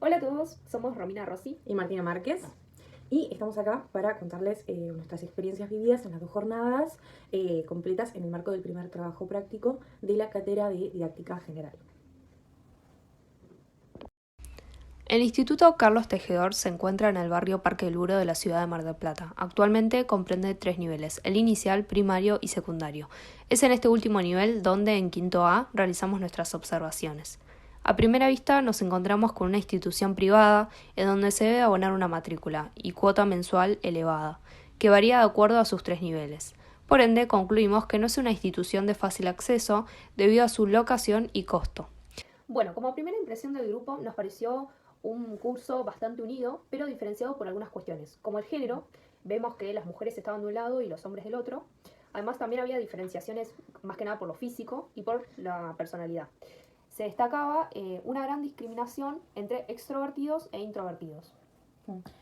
Hola a todos, somos Romina Rossi y Martina Márquez. Y estamos acá para contarles nuestras experiencias vividas en las 2 jornadas completas en el marco del primer trabajo práctico de la cátedra de Didáctica General. El Instituto Carlos Tejedor se encuentra en el barrio Parque Luro de la ciudad de Mar del Plata. Actualmente comprende 3 niveles, el inicial, primario y secundario. Es en este último nivel donde en quinto A realizamos nuestras observaciones. A primera vista nos encontramos con una institución privada en donde se debe abonar una matrícula y cuota mensual elevada, que varía de acuerdo a sus 3 niveles. Por ende, concluimos que no es una institución de fácil acceso debido a su locación y costo. Bueno, como primera impresión del grupo nos pareció un curso bastante unido, pero diferenciado por algunas cuestiones. Como el género, vemos que las mujeres estaban de un lado y los hombres del otro. Además también había diferenciaciones más que nada por lo físico y por la personalidad. Se destacaba una gran discriminación entre extrovertidos e introvertidos.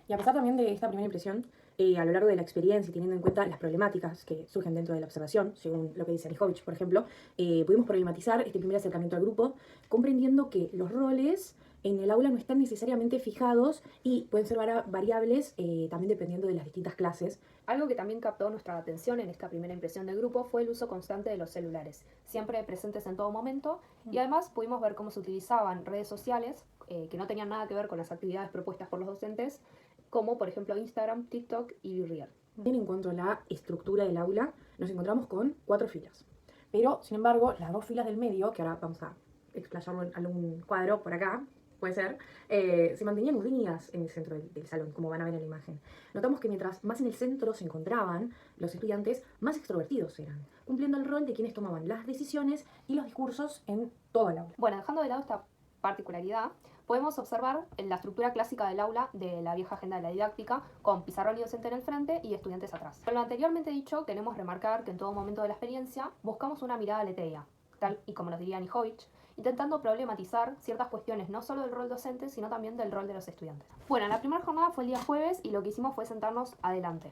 Y a pesar también de esta primera impresión, a lo largo de la experiencia y teniendo en cuenta las problemáticas que surgen dentro de la observación, según lo que dice Anijovic, por ejemplo, pudimos problematizar este primer acercamiento al grupo, comprendiendo que los roles en el aula no están necesariamente fijados y pueden ser variables también dependiendo de las distintas clases. Algo que también captó nuestra atención en esta primera impresión del grupo fue el uso constante de los celulares, siempre presentes en todo momento, y además pudimos ver cómo se utilizaban redes sociales que no tenían nada que ver con las actividades propuestas por los docentes, como por ejemplo Instagram, TikTok y BeReal. En cuanto a la estructura del aula, nos encontramos con 4 filas. Pero, sin embargo, las 2 filas del medio, que ahora vamos a explayarlo en algún cuadro por acá, puede ser, se mantenían unidas en el centro del salón, como van a ver en la imagen. Notamos que mientras más en el centro se encontraban los estudiantes, más extrovertidos eran, cumpliendo el rol de quienes tomaban las decisiones y los discursos en todo el aula. Bueno, dejando de lado esta particularidad, podemos observar la estructura clásica del aula de la vieja agenda de la didáctica, con pizarrón y docente en el frente y estudiantes atrás. Con lo anteriormente dicho, queremos remarcar que en todo momento de la experiencia buscamos una mirada aleteia, tal y como nos diría Anijovic, intentando problematizar ciertas cuestiones no solo del rol docente, sino también del rol de los estudiantes. Bueno, la primera jornada fue el día jueves y lo que hicimos fue sentarnos adelante,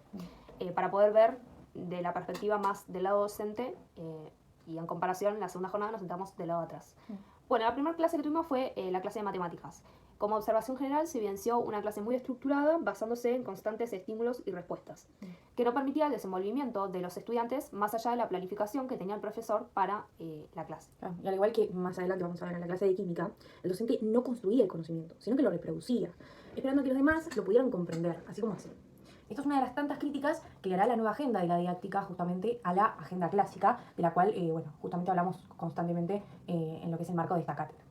para poder ver de la perspectiva más del lado docente y en comparación, la segunda jornada nos sentamos del lado de atrás. Bueno, la primera clase que tuvimos fue la clase de matemáticas. Como observación general se evidenció una clase muy estructurada basándose en constantes estímulos y respuestas, que no permitía el desenvolvimiento de los estudiantes más allá de la planificación que tenía el profesor para la clase. Y al igual que más adelante vamos a ver en la clase de química, el docente no construía el conocimiento, sino que lo reproducía, esperando que los demás lo pudieran comprender, así como así. Esto es una de las tantas críticas que le hará la nueva agenda de la didáctica justamente a la agenda clásica, de la cual, justamente hablamos constantemente en lo que es el marco de esta cátedra.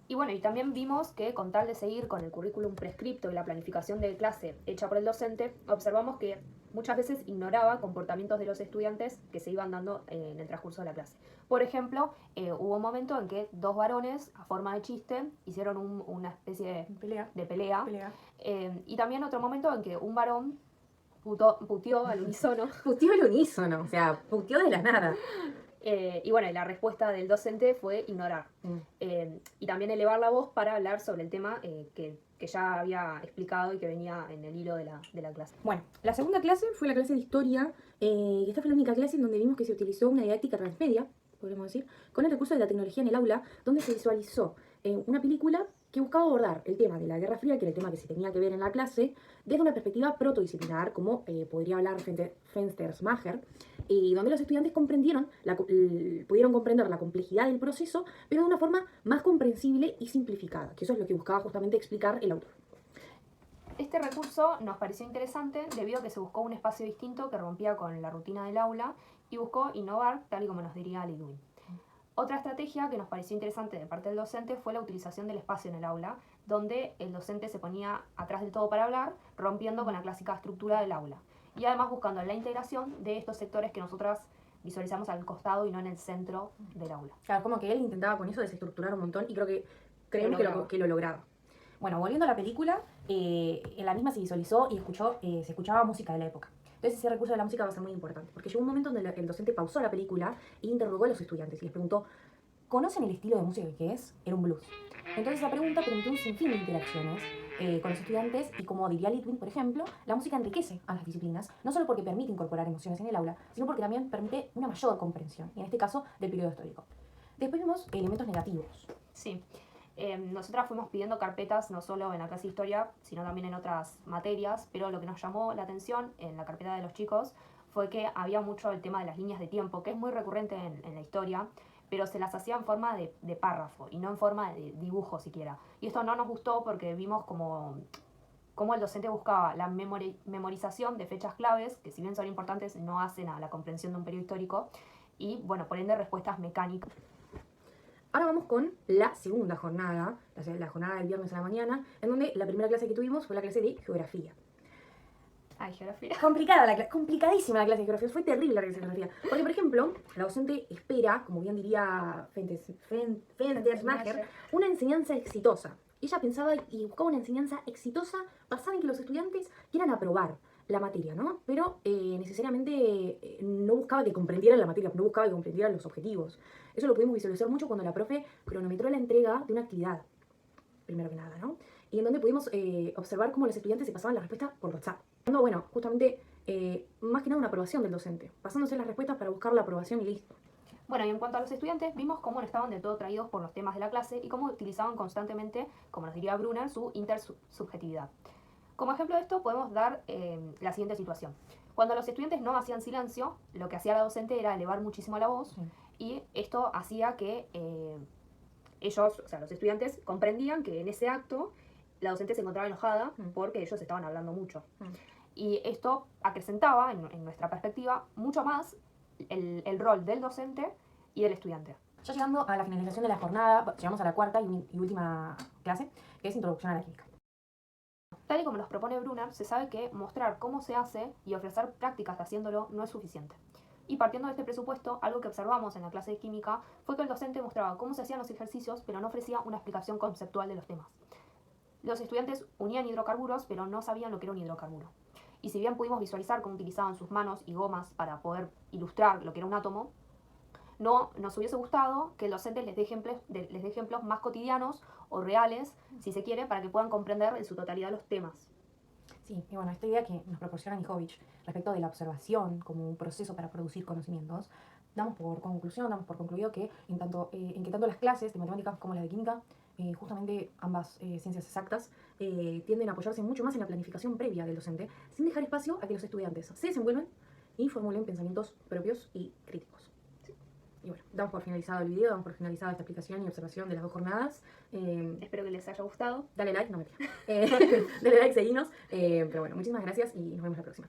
Y bueno, y también vimos que con tal de seguir con el currículum prescripto y la planificación de clase hecha por el docente, observamos que muchas veces ignoraba comportamientos de los estudiantes que se iban dando en el transcurso de la clase. Por ejemplo, hubo un momento en que 2 varones, a forma de chiste, hicieron una especie de pelea. Y también otro momento en que un varón puteó al unísono. Puteó al unísono, o sea, puteó de la nada. Y bueno, la respuesta del docente fue ignorar. Y también elevar la voz para hablar sobre el tema que ya había explicado y que venía en el hilo de la clase. Bueno, la segunda clase fue la clase de historia, y esta fue la única clase en donde vimos que se utilizó una didáctica transmedia, podríamos decir, con el recurso de la tecnología en el aula, donde se visualizó una película que buscaba abordar el tema de la Guerra Fría, que era el tema que se tenía que ver en la clase, desde una perspectiva protodisciplinar, como podría hablar Fenstersmacher, y donde los estudiantes pudieron comprender la complejidad del proceso, pero de una forma más comprensible y simplificada, que eso es lo que buscaba justamente explicar el autor. Este recurso nos pareció interesante debido a que se buscó un espacio distinto que rompía con la rutina del aula y buscó innovar, tal y como nos diría Lidwin. Otra estrategia que nos pareció interesante de parte del docente fue la utilización del espacio en el aula, donde el docente se ponía atrás del todo para hablar, rompiendo con la clásica estructura del aula. Y además buscando la integración de estos sectores que nosotras visualizamos al costado y no en el centro del aula. Claro, como que él intentaba con eso desestructurar un montón y creemos que lo lograba. Bueno, volviendo a la película, en la misma se visualizó y se escuchaba música de la época. Entonces ese recurso de la música va a ser muy importante, porque llegó un momento donde el docente pausó la película e interrogó a los estudiantes y les preguntó, ¿conocen el estilo de música que es? Era un blues. Entonces esa pregunta permitió un sinfín de interacciones con los estudiantes y, como diría Litwin, por ejemplo, la música enriquece a las disciplinas, no solo porque permite incorporar emociones en el aula, sino porque también permite una mayor comprensión, y en este caso del periodo histórico. Después vimos elementos negativos. Sí. Nosotras fuimos pidiendo carpetas no solo en la clase de historia, sino también en otras materias, pero lo que nos llamó la atención en la carpeta de los chicos fue que había mucho el tema de las líneas de tiempo, que es muy recurrente en la historia, pero se las hacía en forma de párrafo y no en forma de dibujo siquiera. Y esto no nos gustó porque vimos como el docente buscaba la memorización de fechas claves, que si bien son importantes, no hacen a la comprensión de un periodo histórico, y bueno, por ende respuestas mecánicas. Ahora vamos con la segunda jornada, la jornada del viernes a la mañana, en donde la primera clase que tuvimos fue la clase de geografía. Ay, geografía. Complicadísima la clase de geografía, fue terrible la clase de geografía. Porque, por ejemplo, la docente espera, como bien diría Fendersmacher, una enseñanza exitosa. Ella pensaba y buscaba una enseñanza exitosa basada en que los estudiantes quieran aprobar la materia, ¿no? Pero necesariamente no buscaba que comprendieran la materia, no buscaba que comprendieran los objetivos. Eso lo pudimos visualizar mucho cuando la profe cronometró la entrega de una actividad, primero que nada, ¿no? Y en donde pudimos observar cómo los estudiantes se pasaban las respuestas por WhatsApp. Bueno, justamente, más que nada una aprobación del docente, pasándose las respuestas para buscar la aprobación y listo. Bueno, y en cuanto a los estudiantes, vimos cómo no estaban del todo traídos por los temas de la clase y cómo utilizaban constantemente, como nos diría Brunner, su intersubjetividad. Como ejemplo de esto podemos dar la siguiente situación. Cuando los estudiantes no hacían silencio, lo que hacía la docente era elevar muchísimo la voz, y esto hacía que ellos, o sea, los estudiantes, comprendían que en ese acto la docente se encontraba enojada porque ellos estaban hablando mucho. Y esto acrecentaba, en nuestra perspectiva, mucho más el rol del docente y del estudiante. Ya llegando a la finalización de la jornada, llegamos a la cuarta y última clase, que es Introducción a la Química. Tal y como nos propone Brunner, se sabe que mostrar cómo se hace y ofrecer prácticas haciéndolo no es suficiente. Y partiendo de este presupuesto, algo que observamos en la clase de química fue que el docente mostraba cómo se hacían los ejercicios, pero no ofrecía una explicación conceptual de los temas. Los estudiantes unían hidrocarburos, pero no sabían lo que era un hidrocarburo. Y si bien pudimos visualizar cómo utilizaban sus manos y gomas para poder ilustrar lo que era un átomo, no nos hubiese gustado que el docente les dé ejemplos más cotidianos o reales, si se quiere, para que puedan comprender en su totalidad los temas. Sí, y bueno, esta idea que nos proporciona Nijovic respecto de la observación como un proceso para producir conocimientos, damos por concluido que en que tanto las clases de matemáticas como las de química, justamente ambas ciencias exactas, tienden a apoyarse mucho más en la planificación previa del docente, sin dejar espacio a que los estudiantes se desenvuelvan y formulen pensamientos propios y críticos. Y bueno, damos por finalizado el video, damos por finalizada esta explicación y observación de las dos jornadas. Espero que les haya gustado. Dale like, no mentira. Dale like, seguinos. Pero bueno, muchísimas gracias y nos vemos la próxima.